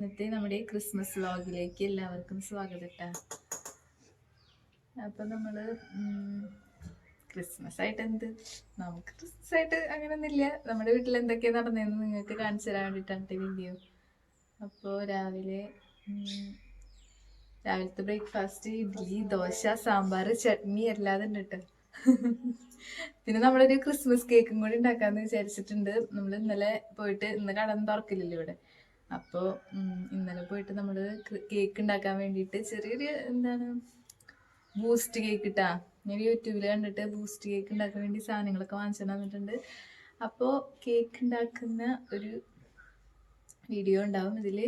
ഇന്നത്തെ നമ്മുടെ ക്രിസ്മസ് വ്ലോഗിലേക്ക് എല്ലാവർക്കും സ്വാഗതം ട്ടാ. അപ്പം നമ്മള് ക്രിസ്മസ് ആയിട്ട് നമുക്ക് ക്രിസ്മസ് ആയിട്ട് അങ്ങനെയൊന്നുമില്ല. നമ്മുടെ വീട്ടിൽ എന്തൊക്കെയാ നടന്നതെന്ന് നിങ്ങൾക്ക് കാണിച്ചു തരാൻ വേണ്ടിയിട്ടാണ് വീഡിയോ. അപ്പോൾ രാവിലത്തെ ബ്രേക്ക്ഫാസ്റ്റ് ഇഡ്ഡലി, ദോശ, സാമ്പാർ, ചട്നി എല്ലാതും ഉണ്ട് കേട്ടോ. പിന്നെ നമ്മളൊരു ക്രിസ്മസ് കേക്കും കൂടി ഉണ്ടാക്കാന്ന് വിചാരിച്ചിട്ടുണ്ട്. നമ്മൾ ഇന്നലെ പോയിട്ട്, ഇന്ന് കടന്ന് തുറക്കില്ലല്ലോ ഇവിടെ. അപ്പോൾ ഇന്നലെ പോയിട്ട് നമ്മൾ കേക്ക് ഉണ്ടാക്കാൻ വേണ്ടിയിട്ട് ചെറിയൊരു ബൂസ്റ്റ് കേക്ക് ഇട്ടാ. ഞാൻ യൂട്യൂബിൽ കണ്ടിട്ട് ബൂസ്റ്റ് കേക്ക് ഉണ്ടാക്കാൻ വേണ്ടി സാധനങ്ങളൊക്കെ വാങ്ങിച്ചു തന്നിട്ടുണ്ട്. അപ്പോൾ കേക്ക് ഉണ്ടാക്കുന്ന ഒരു വീഡിയോ ഉണ്ടാവും ഇതിൽ.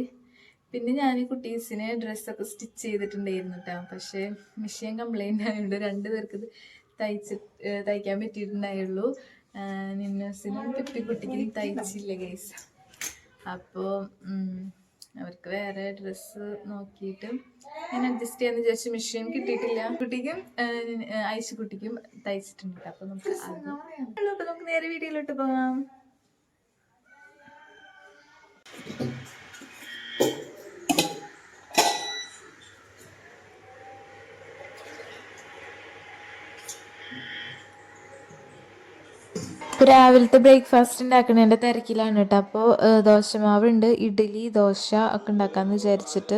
പിന്നെ ഞാൻ കുട്ടീസിന് ഡ്രസ്സൊക്കെ സ്റ്റിച്ച് ചെയ്തിട്ടുണ്ടായിരുന്നു കേട്ടോ. പക്ഷേ മെഷീൻ കംപ്ലൈൻ്റ് ആയതുകൊണ്ട് 2 പേർക്ക് ഇത് തയ്ക്കാൻ പറ്റിയിട്ടുണ്ടായുള്ളൂ. നിന്നസിനും പിപ്പിക്കുട്ടിക്കും തയ്ച്ചില്ല ഗൈസ്. അപ്പോൾ അവർക്ക് വേറെ ഡ്രസ്സ് നോക്കിയിട്ട് ഞാൻ അഡ്ജസ്റ്റ് ചെയ്യാന്ന് വിചാരിച്ചു. മെഷീൻ കിട്ടിയിട്ടില്ല. കുട്ടിക്കും ഐശുക്കുട്ടിക്കും തയ്ച്ചിട്ടുണ്ട്. അപ്പോൾ നമുക്ക് നേരെ വീഡിയോയിലോട്ട് പോകാം. രാവിലത്തെ ബ്രേക്ക്ഫാസ്റ്റ് ഉണ്ടാക്കുന്നതിൻ്റെ തിരക്കിലാണ് കേട്ടോ. അപ്പോൾ ദോശമാവുണ്ട്, ഇഡ്ഡലി ദോശ ഒക്കെ ഉണ്ടാക്കാമെന്ന് വിചാരിച്ചിട്ട്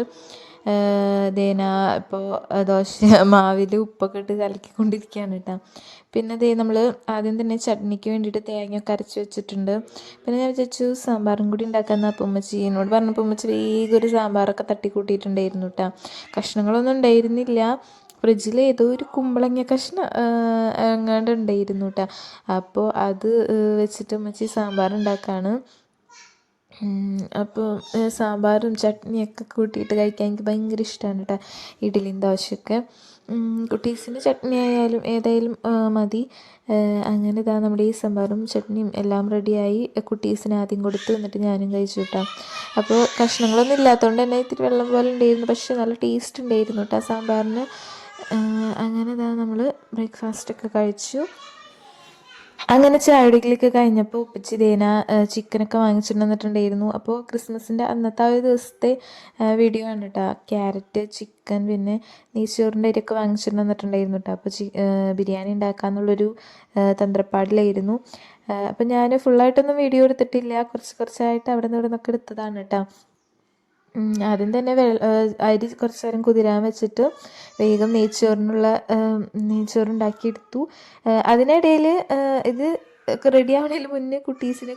ഇപ്പോൾ ദോശ മാവിൽ ഉപ്പൊക്കെ ഇട്ട് കലക്കിക്കൊണ്ടിരിക്കുകയാണ് കേട്ടോ. പിന്നെ നമ്മൾ ആദ്യം തന്നെ ചട്നിക്ക് വേണ്ടിയിട്ട് തേങ്ങയൊക്കെ അരച്ച് വെച്ചിട്ടുണ്ട്. പിന്നെ ഞാൻ വിചാരിച്ചു സാമ്പാറും കൂടി ഉണ്ടാക്കാമെന്ന്. അപ്പം ഉമ്മച്ചി എന്നോട് പറഞ്ഞപ്പോൾ ഉമ്മച്ചി വേഗം ഒരു സാമ്പാറൊക്കെ തട്ടിക്കൂട്ടിയിട്ടുണ്ടായിരുന്നു കേട്ടോ. കഷ്ണങ്ങളൊന്നും ഉണ്ടായിരുന്നില്ല. ഫ്രിഡ്ജിൽ ഏതോ ഒരു കുമ്പളങ്ങ കഷ്ണം എങ്ങാണ്ട് ഉണ്ടായിരുന്നു കേട്ടോ. അപ്പോൾ അത് വെച്ചിട്ട് ഉമ്മച്ചി സാമ്പാർ ഉണ്ടാക്കുകയാണ്. അപ്പോൾ സാമ്പാറും ചട്നിയൊക്കെ കൂട്ടിയിട്ട് കഴിക്കാൻ എനിക്ക് ഭയങ്കര ഇഷ്ടമാണ് കേട്ടോ. ഇഡ്ഡലിയും ദോശയൊക്കെ കുട്ടീസിന് ചട്നി ആയാലും ഏതായാലും മതി. അങ്ങനെ നമ്മുടെ ഈ സാമ്പാറും ചട്നിയും എല്ലാം റെഡിയായി. കുട്ടീസിന് ആദ്യം കൊടുത്തു, എന്നിട്ട് ഞാനും കഴിച്ചു കേട്ടോ. അപ്പോൾ കഷ്ണങ്ങളൊന്നും ഇല്ലാത്തതുകൊണ്ട് തന്നെ ഇത്തിരി വെള്ളം പോലെ ഉണ്ടായിരുന്നു. പക്ഷേ നല്ല ടേസ്റ്റ് ഉണ്ടായിരുന്നു കേട്ടോ സാമ്പാറിന്. അങ്ങനെ നമ്മൾ ബ്രേക്ക്ഫാസ്റ്റൊക്കെ കഴിച്ചു. അങ്ങനെ ചായകുടിക്കലൊക്കെ കഴിഞ്ഞപ്പോൾ ഉപ്പച്ചി ചിക്കനൊക്കെ വാങ്ങിച്ചിട്ടുണ്ടായിരുന്നു. അപ്പോൾ ക്രിസ്മസിൻ്റെ അന്നത്തെ ആ ഒരു ദിവസത്തെ വീഡിയോ ആണ് കേട്ടോ. ക്യാരറ്റ്, ചിക്കൻ, പിന്നെ നെയ്ച്ചോറിൻ്റെ അരിയൊക്കെ വാങ്ങിച്ചിട്ടുണ്ടായിരുന്നു കേട്ടോ. അപ്പോൾ ബിരിയാണി ഉണ്ടാക്കാമെന്നുള്ളൊരു തന്ത്രപ്പാടിലായിരുന്നു. അപ്പം ഞാൻ ഫുള്ളായിട്ടൊന്നും വീഡിയോ എടുത്തിട്ടില്ല. കുറച്ചായിട്ട് അവിടെ നിന്ന് ഇവിടെ നിന്നൊക്കെ എടുത്തതാണ് കേട്ടോ. ആദ്യം തന്നെ അരി കുറച്ച് നേരം കുതിരാൻ വെച്ചിട്ട് വേഗം നെയ്ച്ചോറുണ്ടാക്കിയെടുത്തു. അതിനിടയിൽ ഇത് ഒക്കെ റെഡി ആവണതിന് മുന്നേ കുട്ടീസിനെ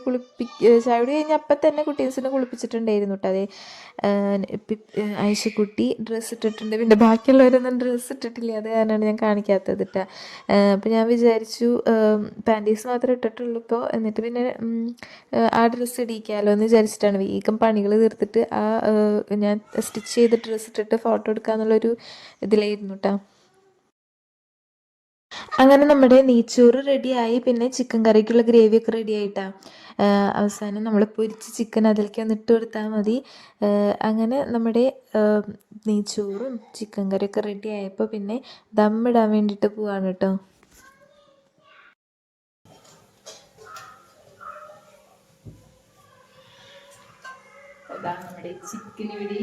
ചായകുടി കഴിഞ്ഞ് അപ്പം തന്നെ കുട്ടീസിനെ കുളിപ്പിച്ചിട്ടുണ്ടായിരുന്നു കേട്ടോ. അതേ ഐശക്കുട്ടി ഡ്രസ്സ് ഇട്ടിട്ടുണ്ട്. പിന്നെ ബാക്കിയുള്ളവരൊന്നും ഡ്രസ്സ് ഇട്ടിട്ടില്ല. അത് കാരണമാണ് ഞാൻ കാണിക്കാത്തത് കേട്ടോ. അപ്പോൾ ഞാൻ വിചാരിച്ചു പാൻറ്റീസ് മാത്രമേ ഇട്ടിട്ടുള്ളൂ ഇപ്പോൾ. എന്നിട്ട് പിന്നെ ആ ഡ്രസ്സ് ഇടിക്കാമല്ലോ എന്ന് വിചാരിച്ചിട്ടാണ് വേഗം പണികൾ തീർത്തിട്ട് ഞാൻ സ്റ്റിച്ച് ചെയ്ത് ഡ്രസ്സ് ഇട്ടിട്ട് ഫോട്ടോ എടുക്കാമെന്നുള്ളൊരു ഇതിലായിരുന്നു കേട്ടോ. അങ്ങനെ നമ്മുടെ നെയ്ച്ചോറ് റെഡിയായി. പിന്നെ ചിക്കൻ കറിക്കുള്ള ഗ്രേവിയൊക്കെ റെഡി ആയിട്ടാണ്. അവസാനം നമ്മൾ പൊരിച്ച ചിക്കൻ അതിലേക്ക് ഒന്ന് ഇട്ട് കൊടുത്താൽ മതി. അങ്ങനെ നമ്മുടെ നെയ്ച്ചോറും ചിക്കൻ കറിയൊക്കെ റെഡി ആയപ്പോൾ പിന്നെ ദമ്മിടാൻ വേണ്ടിയിട്ട് പോവാണ് കേട്ടോ. അതാണ് നമ്മുടെ ചിക്കൻ ഇവിടെ.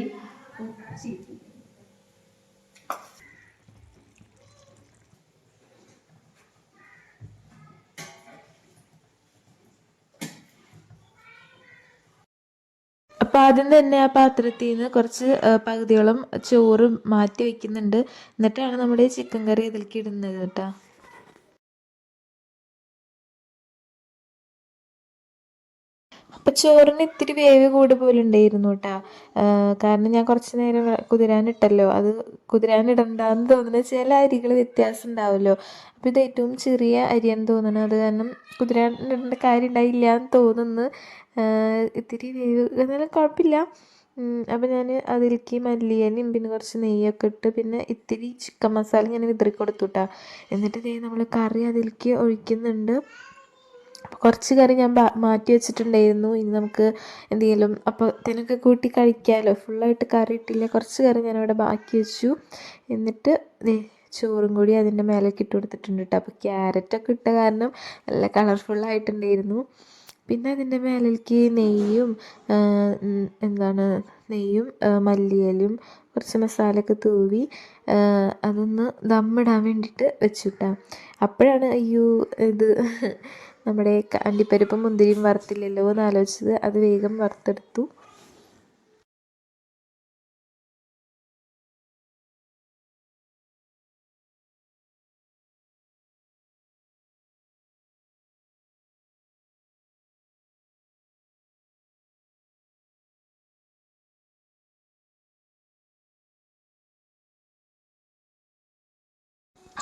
അപ്പോൾ ആദ്യം തന്നെ ആ പാത്രത്തിൽ നിന്ന് കുറച്ച് പകുതിയോളം ചോറ് മാറ്റി വയ്ക്കുന്നുണ്ട്. എന്നിട്ടാണ് നമ്മുടെ ചിക്കൻ കറി ഇതിലേക്ക് ഇടുന്നത് കേട്ടോ. അപ്പം ചോറിന് ഇത്തിരി വേവ് കൂടി പോലെ ഉണ്ടായിരുന്നു കേട്ടോ. കാരണം ഞാൻ കുറച്ച് നേരം കുതിരാനിട്ടല്ലോ. അത് കുതിരാനിടണ്ടെന്ന് തോന്നുന്നത് ചില അരികൾ വ്യത്യാസം ഉണ്ടാവുമല്ലോ. അപ്പോൾ ഇത് ഏറ്റവും ചെറിയ അരിയാണെന്ന് തോന്നുന്നു. അത് കാരണം കുതിരാനിടേണ്ട കാര്യം ഉണ്ടായില്ല എന്ന് തോന്നുന്നു. ഇത്തിരി വേവ് എന്നാലും കുഴപ്പമില്ല. അപ്പോൾ ഞാൻ അതിലേക്ക് മല്ലിയിലയും പിന്നെ കുറച്ച് നെയ്യൊക്കെ ഇട്ട് പിന്നെ ഇത്തിരി ചിക്കൻ മസാല ഇങ്ങനെ വിതറി കൊടുത്തു കേട്ടോ. എന്നിട്ട് നമ്മൾ കറി അതിലേക്ക് ഒഴിക്കുന്നുണ്ട്. അപ്പോൾ കുറച്ച് കറി ഞാൻ മാറ്റി വെച്ചിട്ടുണ്ടായിരുന്നു. ഇനി നമുക്ക് എന്തെങ്കിലും അപ്പത്തിനൊക്കെ കൂട്ടി കഴിക്കാമല്ലോ. ഫുള്ളായിട്ട് കറി ഇട്ടില്ല, കുറച്ച് കറി ഞാനവിടെ ബാക്കി വെച്ചു. എന്നിട്ട് ചോറും കൂടി അതിൻ്റെ മേലേക്ക് ഇട്ട് കൊടുത്തിട്ടുണ്ട് കേട്ടോ. അപ്പോൾ ക്യാരറ്റൊക്കെ ഇട്ട കാരണം നല്ല കളർഫുള്ളായിട്ടുണ്ടായിരുന്നു. പിന്നെ അതിൻ്റെ മേലേക്ക് നെയ്യും നെയ്യും മല്ലിയിലും കുറച്ച് മസാലയൊക്കെ തൂവി അതൊന്ന് ദമ്മിടാൻ വേണ്ടിയിട്ട് വെച്ചുവിട്ടാം. അപ്പോഴാണ് അയ്യോ ഇത് നമ്മുടെ അണ്ടിപ്പരിപ്പും മുന്തിരിയും വറുത്തില്ലല്ലോ എന്ന് ആലോചിച്ചത്. അത് വേഗം വറുത്തെടുത്തു.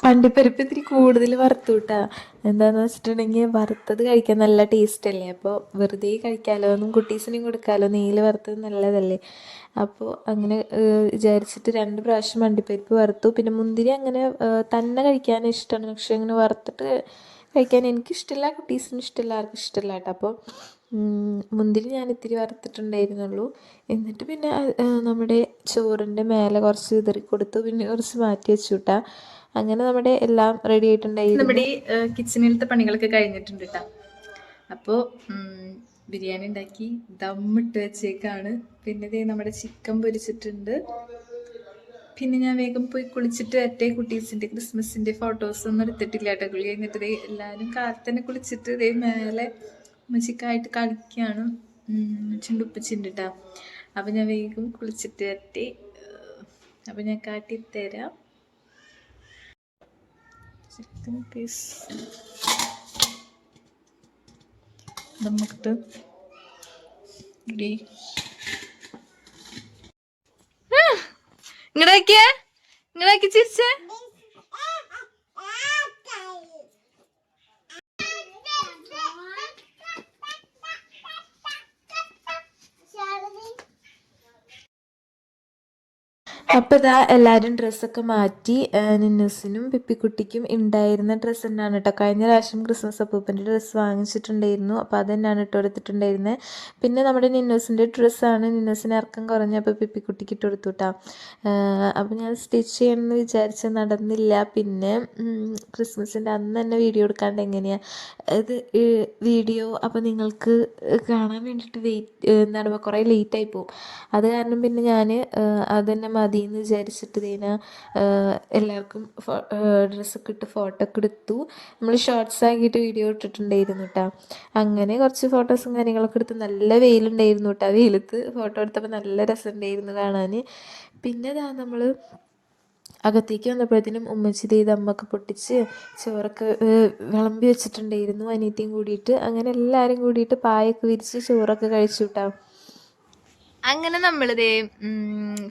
അണ്ടിപ്പരിപ്പ് ഇത്തിരി കൂടുതൽ വറുത്തു കിട്ടാ. എന്താണെന്ന് വെച്ചിട്ടുണ്ടെങ്കിൽ വറുത്തത് കഴിക്കാൻ നല്ല ടേസ്റ്റ് അല്ലേ. അപ്പോൾ വെറുതെ കഴിക്കാമല്ലോ, ഒന്നും കുട്ടീസിനും കൊടുക്കാമല്ലോ, നെയ്യിൽ വറുത്തത് നല്ലതല്ലേ. അപ്പോൾ അങ്ങനെ വിചാരിച്ചിട്ട് 2 പ്രാവശ്യം അണ്ടിപ്പരിപ്പ് വറുത്തു. പിന്നെ മുന്തിരി അങ്ങനെ തന്നെ കഴിക്കാൻ ഇഷ്ടമാണ്, പക്ഷെ അങ്ങനെ വറുത്തിട്ട് കഴിക്കാൻ എനിക്കിഷ്ടമില്ല, കുട്ടീസിനും ഇഷ്ടമില്ല, ആർക്കും ഇഷ്ടമില്ല കേട്ടോ. അപ്പോൾ മുന്തിരി ഞാൻ ഇത്തിരി വറുത്തിട്ടുണ്ടായിരുന്നുള്ളൂ. എന്നിട്ട് പിന്നെ നമ്മുടെ ചോറിൻ്റെ മേലെ കുറച്ച് വിതറി കൊടുത്തു, പിന്നെ കുറച്ച് മാറ്റി വെച്ചു കേട്ടാ. അങ്ങനെ നമ്മുടെ എല്ലാം റെഡി ആയിട്ടുണ്ടായിരുന്നു. നമ്മുടെ ഈ കിച്ചണിലത്തെ പണികളൊക്കെ കഴിഞ്ഞിട്ടുണ്ട് കേട്ടോ. അപ്പോൾ ബിരിയാണി ഉണ്ടാക്കി ദമ്മിട്ട് വെച്ചേക്കാണ്. പിന്നെ ഇതേ നമ്മുടെ ചിക്കൻ പൊരിച്ചിട്ടുണ്ട്. പിന്നെ ഞാൻ വേഗം പോയി കുളിച്ചിട്ട് വരട്ടെ. കുട്ടീസിൻ്റെ ക്രിസ്മസിൻ്റെ ഫോട്ടോസൊന്നും എടുത്തിട്ടില്ല കേട്ടോ. കുളി കഴിഞ്ഞിട്ട് ഇതേ എല്ലാവരും കാലത്ത് തന്നെ കുളിച്ചിട്ട് ഇതേ മേലെ ഉമ്മച്ചിക്കായിട്ട് കളിക്കുകയാണ്. ചുണ്ടുപ്പിച്ചിട്ടുണ്ട് കേട്ടോ. അപ്പം ഞാൻ വേഗം കുളിച്ചിട്ട് വരട്ടെ. അപ്പം ഞാൻ കാട്ടിത്തരാം. ചിക്കൻ പീസ് ദമ്മിട്ട് റെഡി. ഇങ്ങടാക്കി ചിരിച്ചേ. അപ്പോൾ ഇതാ എല്ലാവരും ഡ്രസ്സൊക്കെ മാറ്റി. നിന്നൂസിനും പിപ്പിക്കുട്ടിക്കും ഉണ്ടായിരുന്ന ഡ്രസ്സ് തന്നെയാണ് കേട്ടോ. കഴിഞ്ഞ പ്രാവശ്യം ക്രിസ്മസ് അപ്പൂപ്പൻ്റെ ഡ്രസ്സ് വാങ്ങിച്ചിട്ടുണ്ടായിരുന്നു, അപ്പോൾ അത് തന്നെയാണ് ഇട്ട് കൊടുത്തിട്ടുണ്ടായിരുന്നത്. പിന്നെ നമ്മുടെ നിന്നൂസിൻ്റെ ഡ്രസ്സാണ്. നിന്നൂസിന് ഇറക്കം കുറഞ്ഞപ്പോൾ പിപ്പിക്കുട്ടിക്ക് ഇട്ട് കൊടുത്തു കേട്ടോ. അപ്പോൾ ഞാൻ സ്റ്റിച്ച് ചെയ്യണമെന്ന് വിചാരിച്ച് നടന്നില്ല. പിന്നെ ക്രിസ്മസിൻ്റെ അന്ന് തന്നെ വീഡിയോ എടുക്കാണ്ട് എങ്ങനെയാണ് ഇത് വീഡിയോ അപ്പോൾ നിങ്ങൾക്ക് കാണാൻ വേണ്ടിയിട്ട് എന്താണ് പറയുക, കുറേ ലേറ്റായി പോകും. അത് കാരണം പിന്നെ ഞാൻ അത് തന്നെ മതി എന്ന് വിചാരിച്ചിട്ട് ഇതിനെ എല്ലാവർക്കും ഡ്രസ്സൊക്കെ ഇട്ട് ഫോട്ടോ ഒക്കെ എടുത്തു. നമ്മൾ ഷോർട്സ് ആക്കിയിട്ട് വീഡിയോ ഇട്ടിട്ടുണ്ടായിരുന്നു കേട്ടോ. അങ്ങനെ കുറച്ച് ഫോട്ടോസും കാര്യങ്ങളൊക്കെ എടുത്ത്. നല്ല വെയിലുണ്ടായിരുന്നു കേട്ടോ. വെയിലത്ത് ഫോട്ടോ എടുത്തപ്പോൾ നല്ല രസമുണ്ടായിരുന്നു കാണാൻ. പിന്നെ ഇതാ നമ്മൾ അകത്തേക്ക് വന്നപ്പോഴത്തേനും ഉമ്മച്ചി ദമ്മൊക്കെ പൊട്ടിച്ച് ചോറൊക്കെ വിളമ്പി വെച്ചിട്ടുണ്ടായിരുന്നു അനിയത്തിയും കൂടിയിട്ട്. അങ്ങനെ എല്ലാവരും കൂടിയിട്ട് പായൊക്കെ വിരിച്ച് ചോറൊക്കെ കഴിച്ചു കേട്ടോ. അങ്ങനെ നമ്മളിതേ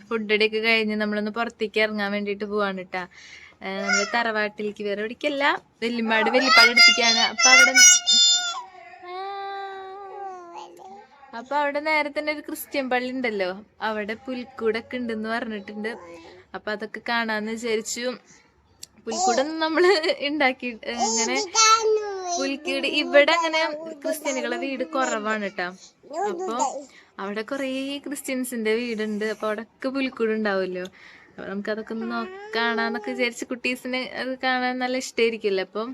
ഫുഡൊക്കെ കഴിഞ്ഞ് നമ്മളൊന്ന് പുറത്തേക്ക് ഇറങ്ങാൻ വേണ്ടിയിട്ട് പോവാണ് കേട്ടാ. നമ്മൾ തറവാട്ടിലേക്ക്, വേറെ എവിടേക്കല്ല, വെല്ലിപ്പാട് അടുത്തേക്കാണ്. അപ്പൊ അവിടെ നേരെ തന്നെ ഒരു ക്രിസ്ത്യൻ പള്ളി ഉണ്ടല്ലോ, അവിടെ പുൽക്കൂടൊക്കെ ഉണ്ടെന്ന് പറഞ്ഞിട്ടുണ്ട്. അപ്പൊ അതൊക്കെ കാണാന്ന് വിചാരിച്ചു. പുൽക്കൂടൊന്നും നമ്മള് ഉണ്ടാക്കി ഇങ്ങനെ പുൽക്കൂട് ഇവിടെ അങ്ങനെ ക്രിസ്ത്യാനികളെ വീട് കുറവാണ് കേട്ടോ. അപ്പൊ അവിടെ കുറേ ക്രിസ്ത്യൻസിന്റെ വീടുണ്ട്. അപ്പൊ അവിടെയൊക്കെ പുൽക്കൂട് ഉണ്ടാവുമല്ലോ. അപ്പൊ നമുക്കതൊക്കെ ഒന്ന് കാണാന്നൊക്കെ വിചാരിച്ച് കുട്ടീസിന് അത് കാണാൻ നല്ല ഇഷ്ടമായിരിക്കുമല്ലോ. അപ്പം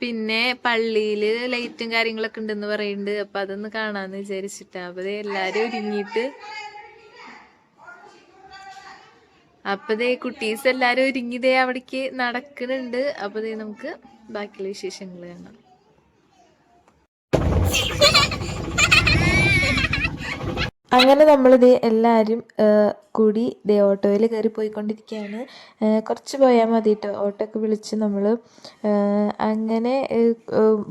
പിന്നെ പള്ളിയില് ലൈറ്റും കാര്യങ്ങളൊക്കെ ഉണ്ടെന്ന് പറയുന്നുണ്ട്. അപ്പൊ അതൊന്ന് കാണാന്ന് വിചാരിച്ചിട്ടാ. അപ്പൊ എല്ലാരും ഒരുങ്ങിയിട്ട് അപ്പതേ കുട്ടീസ് എല്ലാരും ഒരുങ്ങിതേ അവിടേക്ക് നടക്കുന്നുണ്ട്. അപ്പതേ നമുക്ക് ബാക്കിയുള്ള വിശേഷങ്ങൾ കാണാം. അങ്ങനെ നമ്മളിത് എല്ലാവരും കൂടി ഓട്ടോയിൽ കയറി പോയിക്കൊണ്ടിരിക്കുകയാണ്. കുറച്ച് പോയാൽ മതി കേട്ടോ. ഓട്ടോ ഒക്കെ വിളിച്ച് നമ്മൾ അങ്ങനെ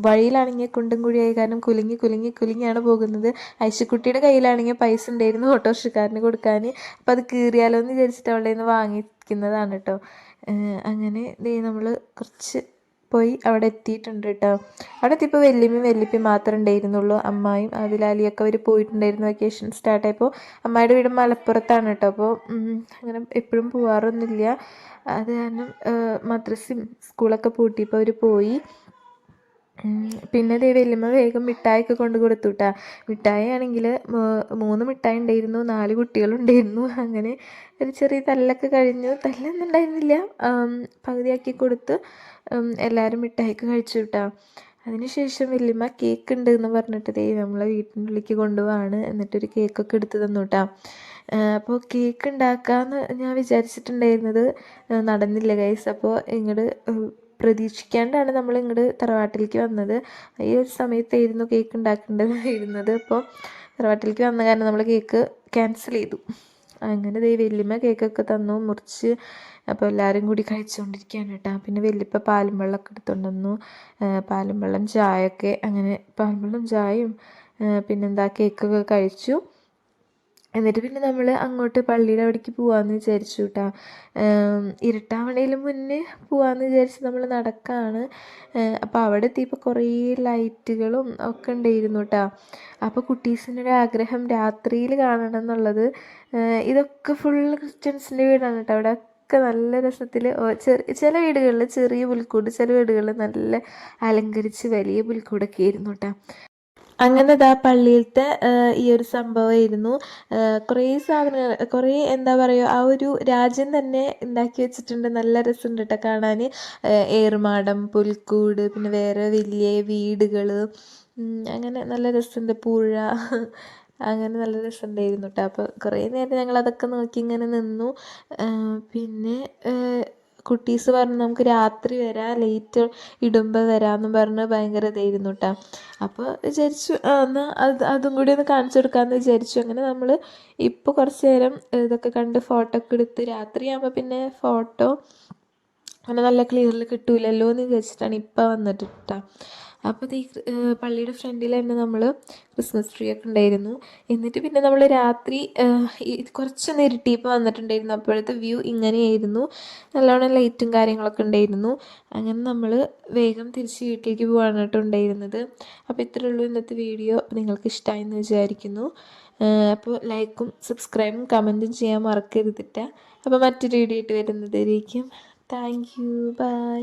വഴിയിലാണെങ്കിൽ കുണ്ടും കുഴിയായി കാരണം കുലുങ്ങിയാണ് പോകുന്നത്. ഐശുക്കുട്ടിയുടെ കയ്യിലാണെങ്കിൽ പൈസ ഉണ്ടായിരുന്നു ഓട്ടോറിക്ഷക്കാരന് കൊടുക്കാൻ. അപ്പോൾ അത് കീറിയാലോ എന്ന് വിചാരിച്ചിട്ട് അവളുടെ നിന്ന് വാങ്ങിക്കുന്നതാണ് കേട്ടോ. അങ്ങനെ നമ്മൾ കുറച്ച് പോയി അവിടെ എത്തിയിട്ടുണ്ട് കേട്ടോ. അവിടെ എത്തിയപ്പോൾ വല്യപ്പി മാത്രമേ ഉണ്ടായിരുന്നുള്ളൂ. അമ്മായും ആദിലാലിയൊക്കെ അവർ പോയിട്ടുണ്ടായിരുന്നു. വെക്കേഷൻ സ്റ്റാർട്ടായപ്പോൾ. അമ്മായിയുടെ വീട് മലപ്പുറത്താണ് കേട്ടോ. അപ്പോൾ അങ്ങനെ എപ്പോഴും പോവാറൊന്നുമില്ല. അത് കാരണം മദ്രസയും സ്കൂളൊക്കെ പൂട്ടിയപ്പോൾ അവർ പോയി. പിന്നെ വല്യമ്മ വേഗം മിഠായിയൊക്കെ കൊണ്ട് കൊടുത്തു കേട്ടോ. മിഠായി ആണെങ്കിൽ 3 മിഠായി ഉണ്ടായിരുന്നു, 4 കുട്ടികളുണ്ടായിരുന്നു. അങ്ങനെ ഒരു ചെറിയ തല്ലൊക്കെ കഴിഞ്ഞു. തല്ലൊന്നും ഉണ്ടായിരുന്നില്ല, പകുതിയാക്കി കൊടുത്ത് എല്ലാവരും മിഠായിക്ക് കഴിച്ചു കേട്ടോ. അതിനുശേഷം വല്യമ്മ കേക്ക് ഉണ്ട് എന്ന് പറഞ്ഞിട്ട് നമ്മളെ വീട്ടിൻ്റെ ഉള്ളിലേക്ക് കൊണ്ടുപോവാണ്. എന്നിട്ടൊരു കേക്കൊക്കെ എടുത്ത് തന്നു കേട്ടോ. അപ്പോൾ കേക്ക് ഉണ്ടാക്കാമെന്ന് ഞാൻ വിചാരിച്ചിട്ടുണ്ടായിരുന്നത് നടന്നില്ല ഗൈസ്. അപ്പോൾ ഇങ്ങോട്ട് പ്രതീക്ഷിക്കാണ്ടാണ് നമ്മൾ ഇങ്ങോട്ട് തറവാട്ടിലേക്ക് വന്നത്. ഈ ഒരു സമയത്തായിരുന്നു കേക്ക് ഉണ്ടാക്കേണ്ടതായിരുന്നത്. അപ്പോൾ തറവാട്ടിലേക്ക് വന്ന കാരണം നമ്മൾ കേക്ക് ക്യാൻസൽ ചെയ്തു. അങ്ങനെ വല്യമ്മ കേക്കൊക്കെ തന്നു, മുറിച്ച്. അപ്പോൾ എല്ലാവരും കൂടി കഴിച്ചുകൊണ്ടിരിക്കുകയാണ് കേട്ടോ. പിന്നെ വല്യപ്പ പാലും വെള്ളമൊക്കെ എടുത്തുകൊണ്ട് വന്നു. പാലും വെള്ളം ചായയൊക്കെ, അങ്ങനെ പാലും വെള്ളം ചായയും പിന്നെന്താ കേക്കൊക്കെ കഴിച്ചു. എന്നിട്ട് പിന്നെ നമ്മൾ അങ്ങോട്ട് പള്ളിയുടെ അവിടേക്ക് പോകാമെന്ന് വിചാരിച്ചു കേട്ടോ. ഇരുട്ടാവണേലും മുന്നേ പോകാമെന്ന് വിചാരിച്ച് നമ്മൾ നടക്കുകയാണ്. അപ്പോൾ അവിടെ എത്തിയപ്പോൾ കുറേ ലൈറ്റുകളും ഒക്കെ ഉണ്ടായിരുന്നു കേട്ടോ. അപ്പോൾ കുട്ടീസിനൊരു ആഗ്രഹം രാത്രിയിൽ കാണണം എന്നുള്ളത്. ഇതൊക്കെ ഫുള്ള് ക്രിസ്ത്യൻസിൻ്റെ വീടാണ് കേട്ടോ. അവിടെ ഒക്കെ നല്ല രസത്തിൽ ചില വീടുകളിൽ ചെറിയ പുൽക്കൂട്, ചില വീടുകളിൽ നല്ല അലങ്കരിച്ച് വലിയ പുൽക്കൂടൊക്കെ ആയിരുന്നു കേട്ടോ. അങ്ങനെ പള്ളിയിലത്തെ ഈ ഒരു സംഭവമായിരുന്നു. കുറേ സാധനങ്ങൾ, കുറേ എന്താ പറയുക, ആ ഒരു രാജ്യം തന്നെ ഉണ്ടാക്കി വെച്ചിട്ടുണ്ട്. നല്ല രസമുണ്ട് കേട്ടോ കാണാൻ. ഏറുമാടം, പുൽക്കൂട്, പിന്നെ വേറെ വലിയ വീടുകൾ, അങ്ങനെ നല്ല രസമുണ്ട്. പുഴ, അങ്ങനെ നല്ല രസമുണ്ടായിരുന്നു കേട്ടോ. അപ്പോൾ കുറേ നേരം ഞങ്ങളതൊക്കെ നോക്കി ഇങ്ങനെ നിന്നു. പിന്നെ കുട്ടീസ് പറഞ്ഞു നമുക്ക് രാത്രി വരാം, ലൈറ്റ് ഇടുമ്പോൾ വരാമെന്നും പറഞ്ഞ് ഭയങ്കര ഇതായിരുന്നു കേട്ടോ. അപ്പോൾ വിചാരിച്ചു എന്നാൽ അതും കൂടി ഒന്ന് കാണിച്ചു കൊടുക്കാമെന്ന് വിചാരിച്ചു. അങ്ങനെ നമ്മൾ ഇപ്പോൾ കുറച്ച് നേരം ഇതൊക്കെ കണ്ട് ഫോട്ടോ ഒക്കെ എടുത്ത്, രാത്രിയാകുമ്പോൾ പിന്നെ ഫോട്ടോ അങ്ങനെ നല്ല ക്ലിയറിൽ കിട്ടൂലല്ലോ എന്ന് വിചാരിച്ചിട്ടാണ് ഇപ്പോൾ വന്നിട്ട് കേട്ടോ. അപ്പോൾ ഈ പള്ളിയുടെ ഫ്രണ്ടിൽ തന്നെ നമ്മൾ ക്രിസ്മസ് ട്രീ ഒക്കെ ഉണ്ടായിരുന്നു. എന്നിട്ട് പിന്നെ നമ്മൾ രാത്രി കുറച്ചൊന്ന് ഇരുട്ടിയപ്പോൾ വന്നിട്ടുണ്ടായിരുന്നു. അപ്പോഴത്തെ വ്യൂ ഇങ്ങനെയായിരുന്നു. നല്ലോണം ലൈറ്റും കാര്യങ്ങളൊക്കെ ഉണ്ടായിരുന്നു. അങ്ങനെ നമ്മൾ വേഗം തിരിച്ച് വീട്ടിലേക്ക് പോകാനാണ് കേട്ടോ ഉണ്ടായിരുന്നത്. അപ്പോൾ ഇത്രയേ ഉള്ളൂ ഇന്നത്തെ വീഡിയോ. അപ്പോൾ നിങ്ങൾക്ക് ഇഷ്ടമായെന്ന് വിചാരിക്കുന്നു. അപ്പോൾ ലൈക്കും സബ്സ്ക്രൈബും കമൻറ്റും ചെയ്യാൻ മറക്കരുതിട്ട്. അപ്പോൾ മറ്റൊരു വീഡിയോ ആയിട്ട് വരുന്നതായിരിക്കും. Thank you, by.